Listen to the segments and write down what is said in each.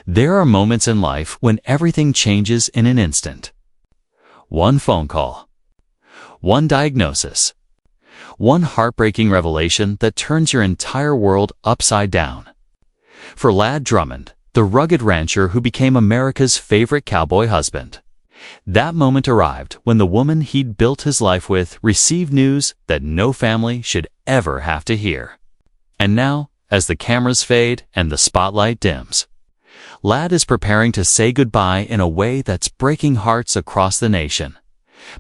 There are moments in life when everything changes in an instant. One phone call, one diagnosis, one heartbreaking revelation that turns your entire world upside down. For Ladd Drummond, the rugged rancher who became America's favorite cowboy husband, that moment arrived when the woman he'd built his life with received news that no family should ever have to hear. And now, as the cameras fade and the spotlight dims, Ladd is preparing to say goodbye in a way that's breaking hearts across the nation.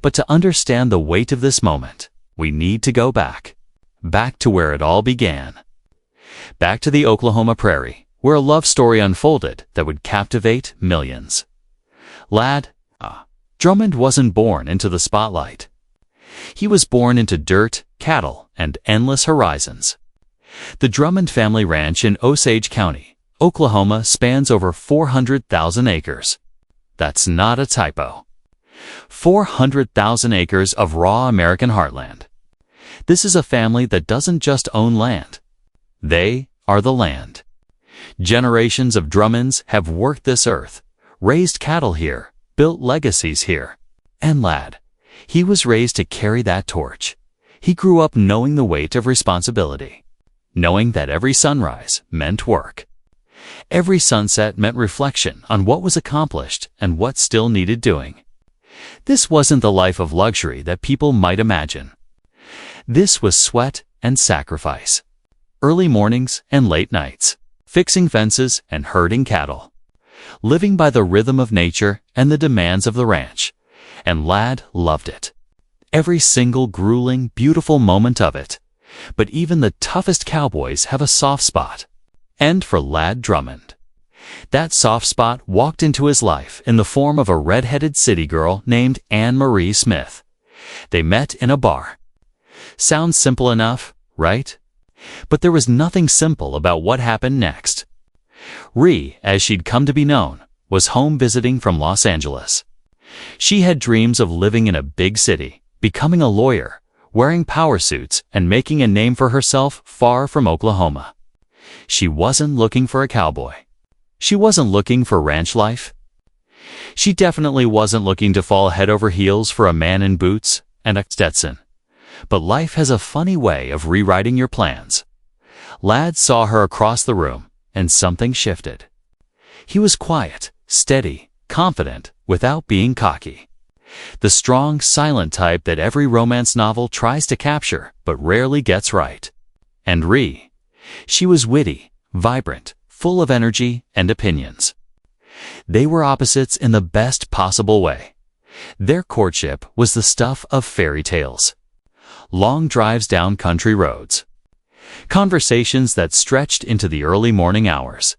But to understand the weight of this moment, we need to go back to where it all began. Back to the Oklahoma prairie, where a love story unfolded that would captivate millions. Ladd Drummond wasn't born into the spotlight. He was born into dirt, cattle, and endless horizons. The Drummond family ranch in Osage County, Oklahoma, spans over 400,000 acres. That's not a typo. 400,000 acres of raw American heartland. This is a family that doesn't just own land. They are the land. Generations of Drummonds have worked this earth, raised cattle here, built legacies here. And Ladd, he was raised to carry that torch. He grew up knowing the weight of responsibility, knowing that every sunrise meant work. Every sunset meant reflection on what was accomplished and what still needed doing. This wasn't the life of luxury that people might imagine. This was sweat and sacrifice. Early mornings and late nights, fixing fences and herding cattle, living by the rhythm of nature and the demands of the ranch. And Ladd loved it. Every single grueling, beautiful moment of it. But even the toughest cowboys have a soft spot. And for Ladd Drummond, that soft spot walked into his life in the form of a red-headed city girl named Anne Marie Smith. They met in a bar. Sounds simple enough, right? But there was nothing simple about what happened next. Ree, as she'd come to be known, was home visiting from Los Angeles. She had dreams of living in a big city, becoming a lawyer, wearing power suits, and making a name for herself far from Oklahoma. She wasn't looking for a cowboy. She wasn't looking for ranch life. She definitely wasn't looking to fall head over heels for a man in boots and a Stetson. But life has a funny way of rewriting your plans. Ladd saw her across the room, and something shifted. He was quiet, steady, confident, without being cocky. The strong, silent type that every romance novel tries to capture but rarely gets right. And Ree, she was witty, vibrant, full of energy and opinions. They were opposites in the best possible way. Their courtship was the stuff of fairy tales. Long drives down country roads. Conversations that stretched into the early morning hours.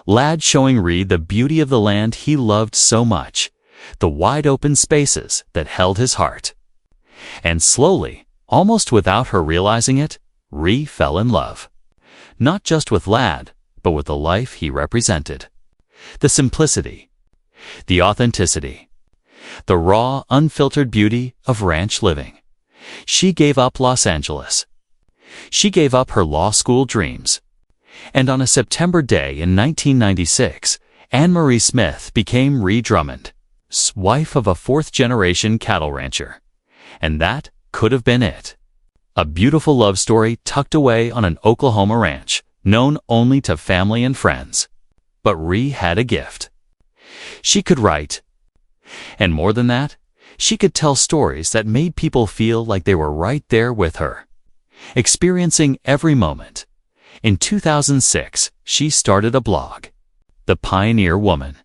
Ladd showing Ree the beauty of the land he loved so much, the wide-open spaces that held his heart. And slowly, almost without her realizing it, Ree fell in love. Not just with Ladd, but with the life he represented. The simplicity, the authenticity, the raw, unfiltered beauty of ranch living. She gave up Los Angeles. She gave up her law school dreams. And on a September day in 1996, Anne Marie Smith became Ree Drummond, wife of a fourth-generation cattle rancher. And that could have been it. A beautiful love story tucked away on an Oklahoma ranch, known only to family and friends. But Ree had a gift. She could write. And more than that, she could tell stories that made people feel like they were right there with her, experiencing every moment. In 2006, she started a blog, The Pioneer Woman.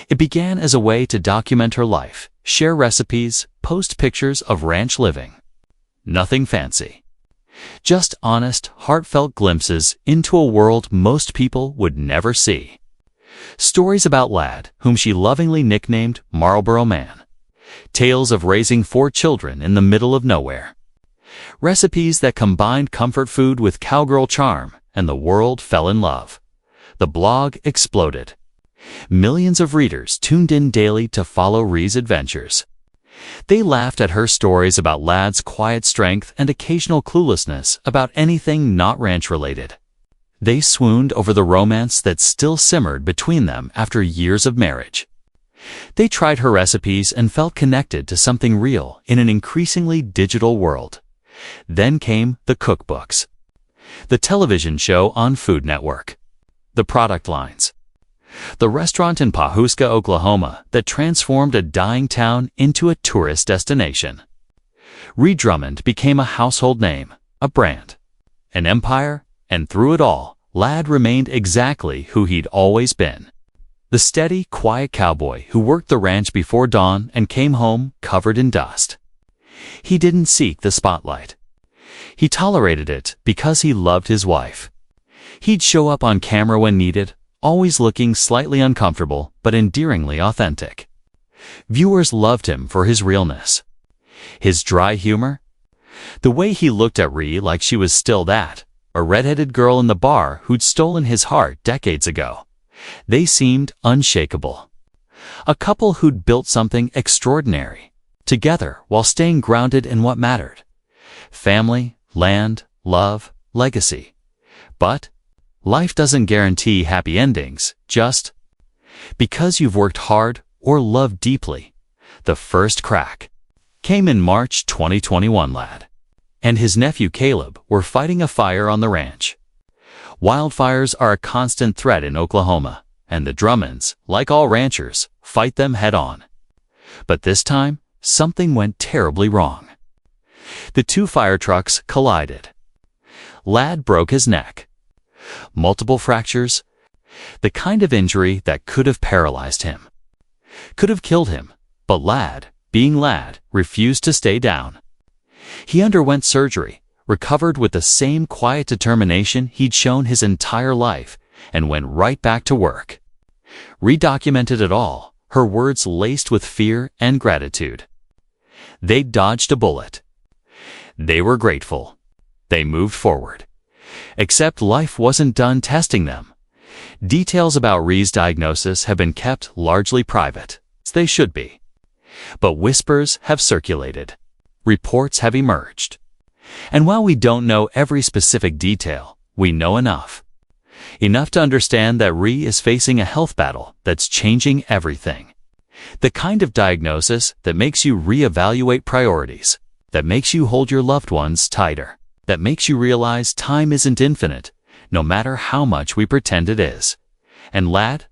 It began as a way to document her life, share recipes, post pictures of ranch living. Nothing fancy. Just honest, heartfelt glimpses into a world most people would never see. Stories about Ladd, whom she lovingly nicknamed Marlboro Man. Tales of raising 4 children in the middle of nowhere. Recipes that combined comfort food with cowgirl charm, and the world fell in love. The blog exploded. Millions of readers tuned in daily to follow Ree's adventures. They laughed at her stories about Ladd's quiet strength and occasional cluelessness about anything not ranch-related. They swooned over the romance that still simmered between them after years of marriage. They tried her recipes and felt connected to something real in an increasingly digital world. Then came the cookbooks, the television show on Food Network, the product lines, the restaurant in Pawhuska, Oklahoma that transformed a dying town into a tourist destination. Ree Drummond became a household name, a brand, an empire, and through it all, Ladd remained exactly who he'd always been. The steady, quiet cowboy who worked the ranch before dawn and came home covered in dust. He didn't seek the spotlight. He tolerated it because he loved his wife. He'd show up on camera when needed, always looking slightly uncomfortable but endearingly authentic. Viewers loved him for his realness. His dry humor? The way he looked at Ree like she was still that, a redheaded girl in the bar who'd stolen his heart decades ago. They seemed unshakable. A couple who'd built something extraordinary, together while staying grounded in what mattered. Family, land, love, legacy. But life doesn't guarantee happy endings, just because you've worked hard or loved deeply. The first crack came in March 2021. Ladd and his nephew Caleb were fighting a fire on the ranch. Wildfires are a constant threat in Oklahoma, and the Drummonds, like all ranchers, fight them head-on. But this time, something went terribly wrong. The two fire trucks collided. Ladd broke his neck. Multiple fractures, the kind of injury that could have paralyzed him, could have killed him, but Ladd, being Ladd, refused to stay down. He underwent surgery, recovered with the same quiet determination he'd shown his entire life, and went right back to work. Ree documented it all, her words laced with fear and gratitude. They dodged a bullet. They were grateful. They moved forward. Except life wasn't done testing them. Details about Ree's diagnosis have been kept largely private. They should be. But whispers have circulated. Reports have emerged. And while we don't know every specific detail, we know enough. Enough to understand that Ree is facing a health battle that's changing everything. The kind of diagnosis that makes you reevaluate priorities, that makes you hold your loved ones tighter, that makes you realize time isn't infinite, no matter how much we pretend it is. And Ladd?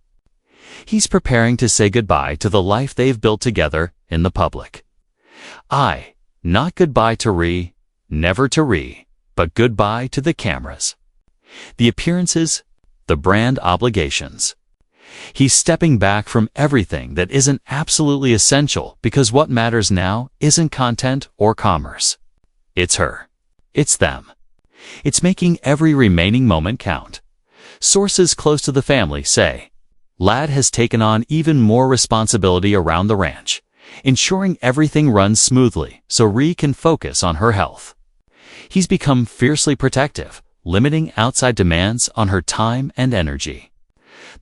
He's preparing to say goodbye to the life they've built together in the public. Not goodbye to Ree, never to Ree, but goodbye to the cameras, the appearances, the brand obligations. He's stepping back from everything that isn't absolutely essential because what matters now isn't content or commerce. It's her. It's them. It's making every remaining moment count. Sources close to the family say, Ladd has taken on even more responsibility around the ranch, ensuring everything runs smoothly so Ree can focus on her health. He's become fiercely protective, limiting outside demands on her time and energy.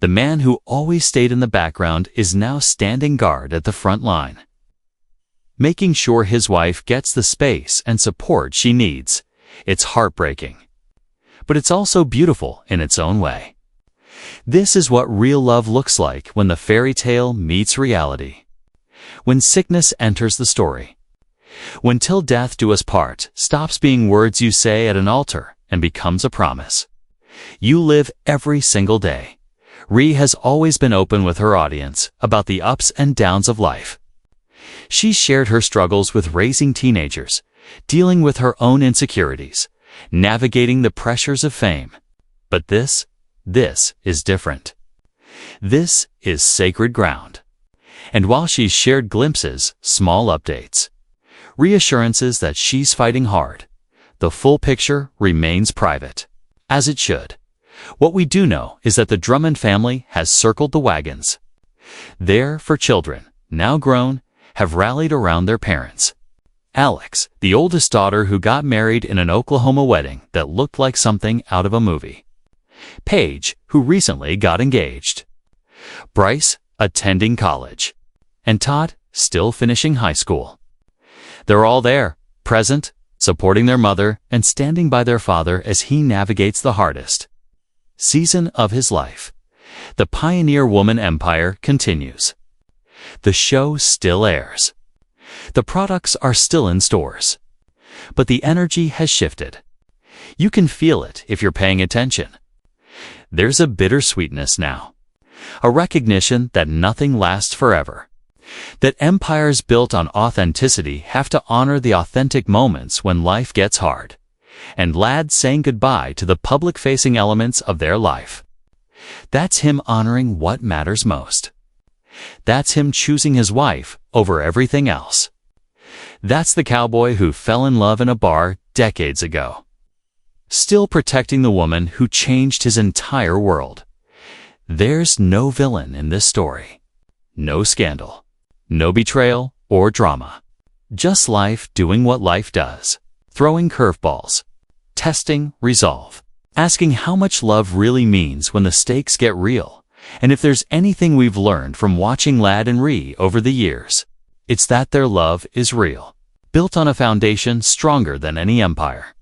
The man who always stayed in the background is now standing guard at the front line, making sure his wife gets the space and support she needs. It's heartbreaking, but it's also beautiful in its own way. This is what real love looks like when the fairy tale meets reality. When sickness enters the story. When "till death do us part" stops being words you say at an altar and becomes a promise you live every single day. Ree has always been open with her audience about the ups and downs of life. She's shared her struggles with raising teenagers, dealing with her own insecurities, navigating the pressures of fame. But this is different. This is sacred ground. And while she's shared glimpses, small updates, reassurances that she's fighting hard, the full picture remains private, as it should. What we do know is that the Drummond family has circled the wagons. Their 4 children, now grown, have rallied around their parents. Alex, the oldest daughter who got married in an Oklahoma wedding that looked like something out of a movie. Paige, who recently got engaged. Bryce, attending college. And Todd, still finishing high school. They're all there, present, supporting their mother and standing by their father as he navigates the hardest. season of his life. The Pioneer Woman Empire continues. The show still airs. The products are still in stores. But the energy has shifted. You can feel it if you're paying attention. There's a bittersweetness now. A recognition that nothing lasts forever. That empires built on authenticity have to honor the authentic moments when life gets hard. And Ladd saying goodbye to the public-facing elements of their life. That's him honoring what matters most. That's him choosing his wife over everything else. That's the cowboy who fell in love in a bar decades ago. Still protecting the woman who changed his entire world. There's no villain in this story. No scandal. No betrayal or drama. Just life doing what life does. Throwing curveballs. Testing resolve. Asking how much love really means when the stakes get real. And if there's anything we've learned from watching Ladd and Ree over the years, it's that their love is real. Built on a foundation stronger than any empire.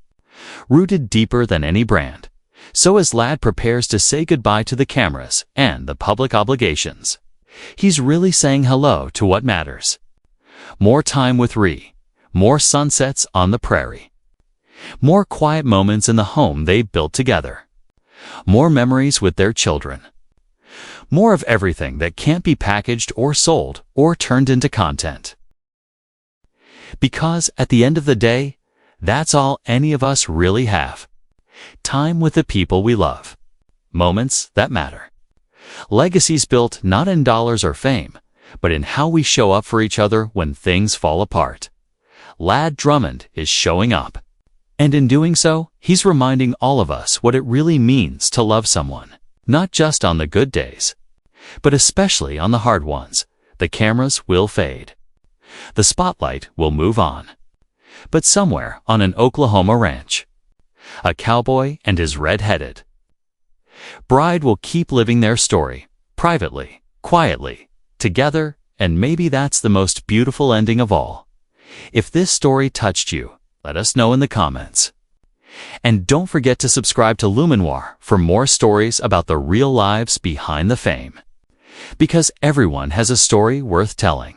Rooted deeper than any brand. So as Ladd prepares to say goodbye to the cameras and the public obligations, he's really saying hello to what matters. More time with Ree. More sunsets on the prairie. More quiet moments in the home they've built together. More memories with their children. More of everything that can't be packaged or sold or turned into content. Because at the end of the day, that's all any of us really have. Time with the people we love. Moments that matter. Legacies built not in dollars or fame, but in how we show up for each other when things fall apart. Ladd Drummond is showing up. And in doing so, he's reminding all of us what it really means to love someone. Not just on the good days, but especially on the hard ones. The cameras will fade. The spotlight will move on. But somewhere on an Oklahoma ranch, a cowboy and his red-headed bride will keep living their story, privately, quietly, together, and maybe that's the most beautiful ending of all. If this story touched you, let us know in the comments. And don't forget to subscribe to Luminoir for more stories about the real lives behind the fame. Because everyone has a story worth telling.